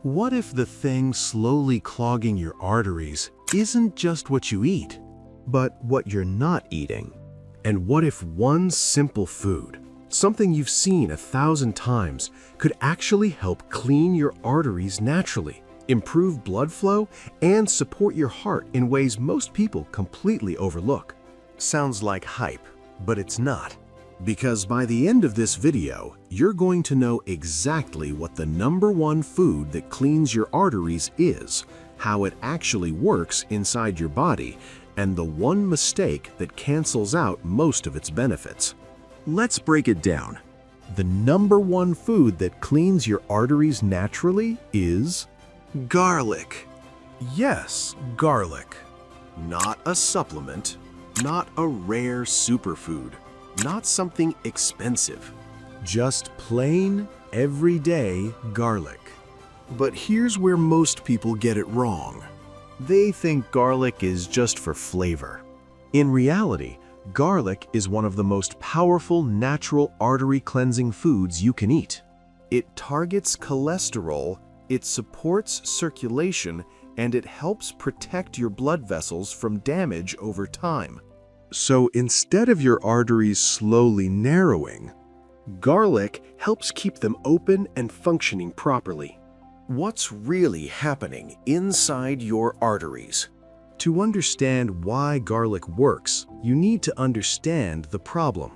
What if the thing slowly clogging your arteries isn't just what you eat, but what you're not eating? And what if one simple food, something you've seen 1,000 times, could actually help clean your arteries naturally, improve blood flow, and support your heart in ways most people completely overlook? Sounds like hype, but it's not. Because by the end of this video, you're going to know exactly what the #1 food that cleans your arteries is, how it actually works inside your body, and the one mistake that cancels out most of its benefits. Let's break it down. The #1 food that cleans your arteries naturally is garlic. Yes, garlic. Not a supplement, not a rare superfood. Not something expensive, just plain, everyday garlic. But here's where most people get it wrong. They think garlic is just for flavor. In reality, garlic is one of the most powerful natural artery cleansing foods you can eat. It targets cholesterol, it supports circulation, and it helps protect your blood vessels from damage over time. So instead of your arteries slowly narrowing, garlic helps keep them open and functioning properly. What's really happening inside your arteries? To understand why garlic works, you need to understand the problem.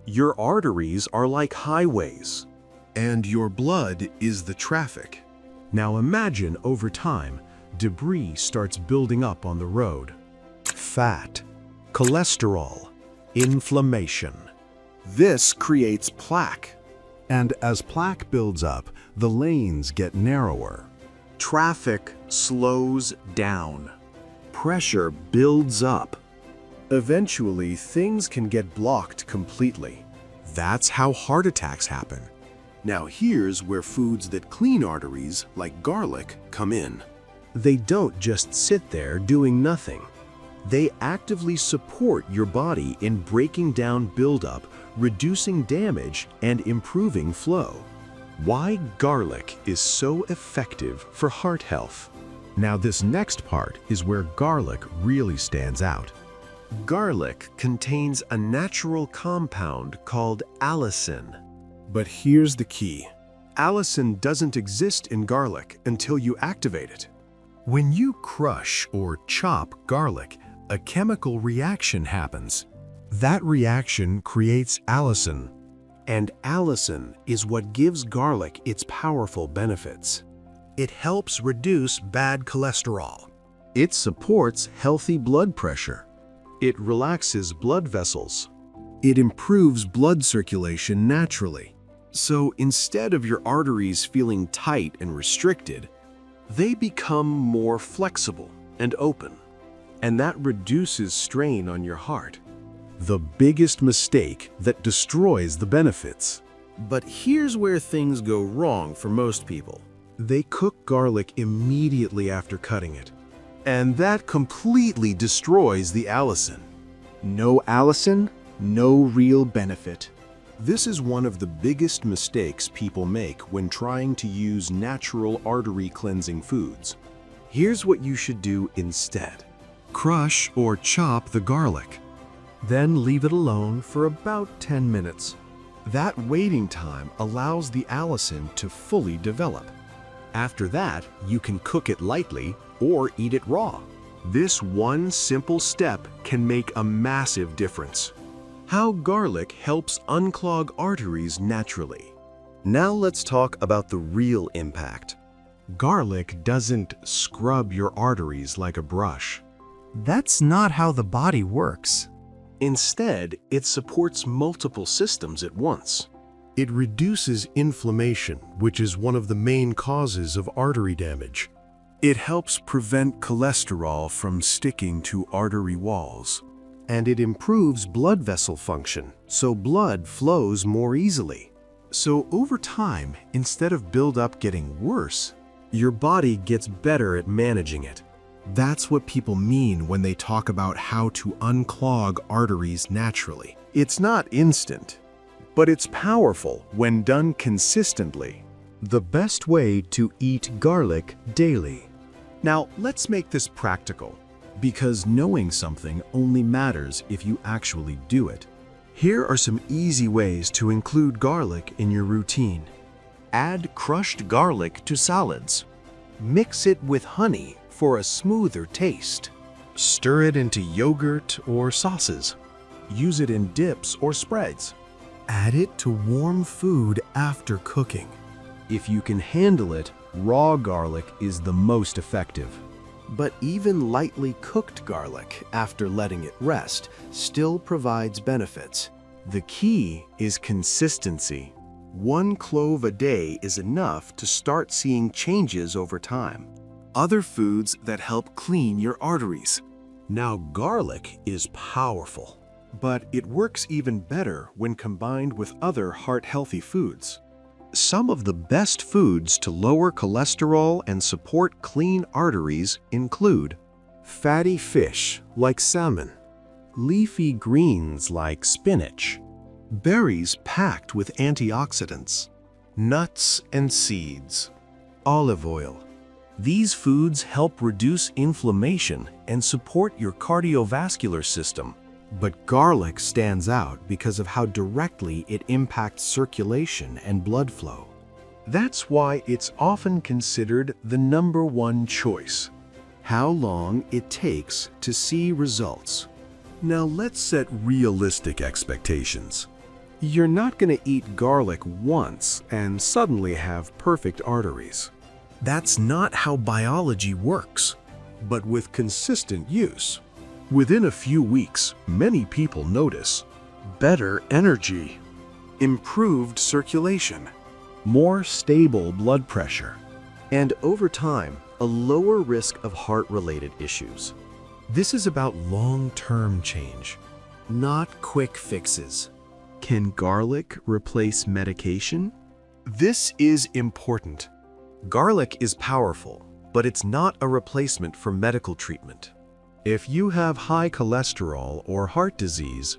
Your arteries are like highways, and your blood is the traffic. Now imagine over time, debris starts building up on the road. Fat, cholesterol, inflammation. This creates plaque. And as plaque builds up, the lanes get narrower. Traffic slows down. Pressure builds up. Eventually, things can get blocked completely. That's how heart attacks happen. Now here's where foods that clean arteries, like garlic, come in. They don't just sit there doing nothing. They actively support your body in breaking down buildup, reducing damage, and improving flow. Why garlic is so effective for heart health. Now this next part is where garlic really stands out. Garlic contains a natural compound called allicin. But here's the key. Allicin doesn't exist in garlic until you activate it. When you crush or chop garlic, a chemical reaction happens. That reaction creates allicin. And allicin is what gives garlic its powerful benefits. It helps reduce bad cholesterol. It supports healthy blood pressure. It relaxes blood vessels. It improves blood circulation naturally. So instead of your arteries feeling tight and restricted, they become more flexible and open. And that reduces strain on your heart. The biggest mistake that destroys the benefits. But here's where things go wrong for most people. They cook garlic immediately after cutting it. And that completely destroys the allicin. No allicin, no real benefit. This is one of the biggest mistakes people make when trying to use natural artery cleansing foods. Here's what you should do instead. Crush or chop the garlic. Then leave it alone for about 10 minutes. That waiting time allows the allicin to fully develop. After that, you can cook it lightly or eat it raw. This one simple step can make a massive difference. How garlic helps unclog arteries naturally. Now let's talk about the real impact. Garlic doesn't scrub your arteries like a brush. That's not how the body works. Instead, it supports multiple systems at once. It reduces inflammation, which is one of the main causes of artery damage. It helps prevent cholesterol from sticking to artery walls. And it improves blood vessel function, so blood flows more easily. So over time, instead of buildup getting worse, your body gets better at managing it. That's what people mean when they talk about how to unclog arteries naturally. It's not instant, but it's powerful when done consistently. The best way to eat garlic daily. Now, let's make this practical, because knowing something only matters if you actually do it. Here are some easy ways to include garlic in your routine. Add crushed garlic to salads. Mix it with honey for a smoother taste. Stir it into yogurt or sauces. Use it in dips or spreads. Add it to warm food after cooking. If you can handle it, raw garlic is the most effective. But even lightly cooked garlic, after letting it rest, still provides benefits. The key is consistency. 1 clove a day is enough to start seeing changes over time. Other foods that help clean your arteries. Now, garlic is powerful, but it works even better when combined with other heart-healthy foods. Some of the best foods to lower cholesterol and support clean arteries include fatty fish like salmon, leafy greens like spinach, berries packed with antioxidants, nuts and seeds, olive oil. These foods help reduce inflammation and support your cardiovascular system. But garlic stands out because of how directly it impacts circulation and blood flow. That's why it's often considered the #1 choice. How long it takes to see results. Now let's set realistic expectations. You're not going to eat garlic once and suddenly have perfect arteries. That's not how biology works. But with consistent use, within a few weeks, many people notice better energy, improved circulation, more stable blood pressure, and over time, a lower risk of heart-related issues. This is about long-term change, not quick fixes. Can garlic replace medication? This is important. Garlic is powerful, but it's not a replacement for medical treatment. If you have high cholesterol or heart disease,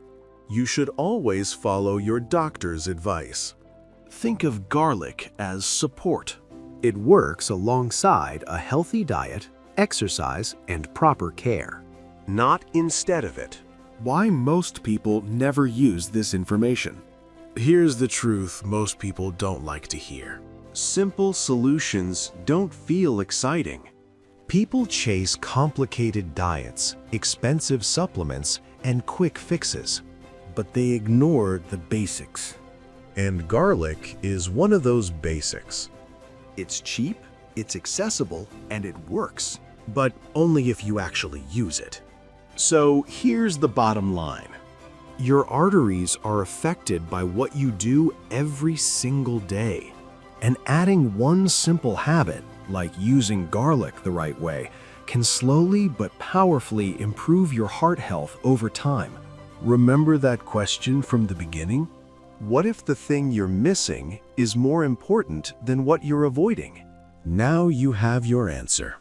you should always follow your doctor's advice. Think of garlic as support. It works alongside a healthy diet, exercise, and proper care, not instead of it. Why most people never use this information? Here's the truth most people don't like to hear. Simple solutions don't feel exciting. People chase complicated diets, expensive supplements, and quick fixes, but they ignore the basics. And garlic is one of those basics. It's cheap, it's accessible, and it works, but only if you actually use it. So here's the bottom line. Your arteries are affected by what you do every single day. And adding one simple habit, like using garlic the right way, can slowly but powerfully improve your heart health over time. Remember that question from the beginning? What if the thing you're missing is more important than what you're avoiding? Now you have your answer.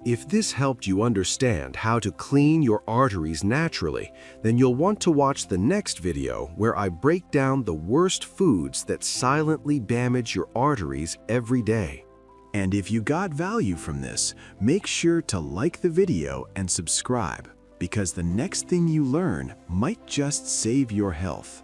If this helped you understand how to clean your arteries naturally, then you'll want to watch the next video where I break down the worst foods that silently damage your arteries every day. And if you got value from this, make sure to like the video and subscribe, because the next thing you learn might just save your health.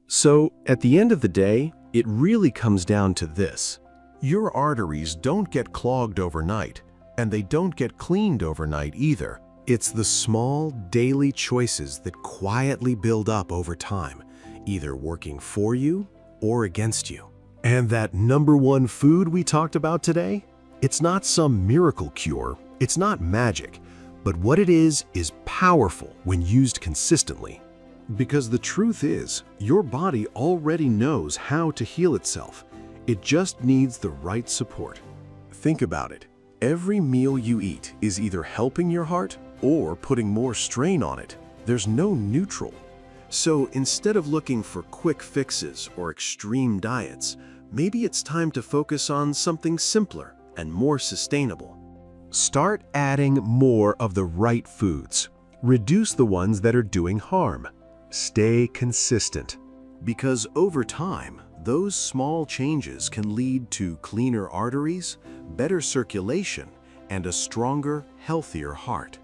So, at the end of the day, it really comes down to this. Your arteries don't get clogged overnight, and they don't get cleaned overnight either. It's the small, daily choices that quietly build up over time, either working for you or against you. And that #1 food we talked about today? It's not some miracle cure, it's not magic, but what it is powerful when used consistently. Because the truth is, your body already knows how to heal itself. It just needs the right support. Think about it. Every meal you eat is either helping your heart or putting more strain on it. There's no neutral. So instead of looking for quick fixes or extreme diets, maybe it's time to focus on something simpler and more sustainable. Start adding more of the right foods. Reduce the ones that are doing harm. Stay consistent. Because over time, Those small changes can lead to cleaner arteries, better circulation, and a stronger, healthier heart.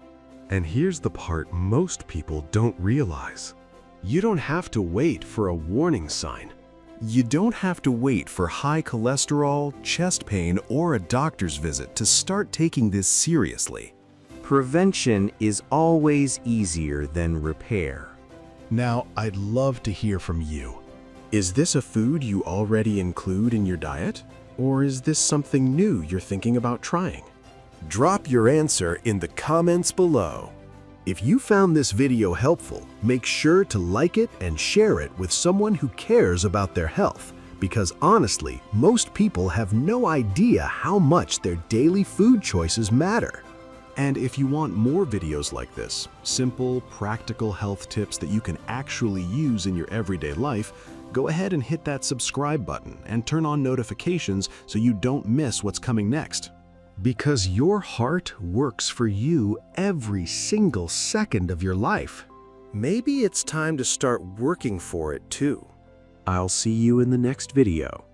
And here's the part most people don't realize. You don't have to wait for a warning sign. You don't have to wait for high cholesterol, chest pain, or a doctor's visit to start taking this seriously. Prevention is always easier than repair. Now, I'd love to hear from you. Is this a food you already include in your diet? Or is this something new you're thinking about trying? Drop your answer in the comments below. If you found this video helpful, make sure to like it and share it with someone who cares about their health, because honestly, most people have no idea how much their daily food choices matter. And if you want more videos like this, simple, practical health tips that you can actually use in your everyday life, go ahead and hit that subscribe button and turn on notifications so you don't miss what's coming next. Because your heart works for you every single second of your life. Maybe it's time to start working for it too. I'll see you in the next video.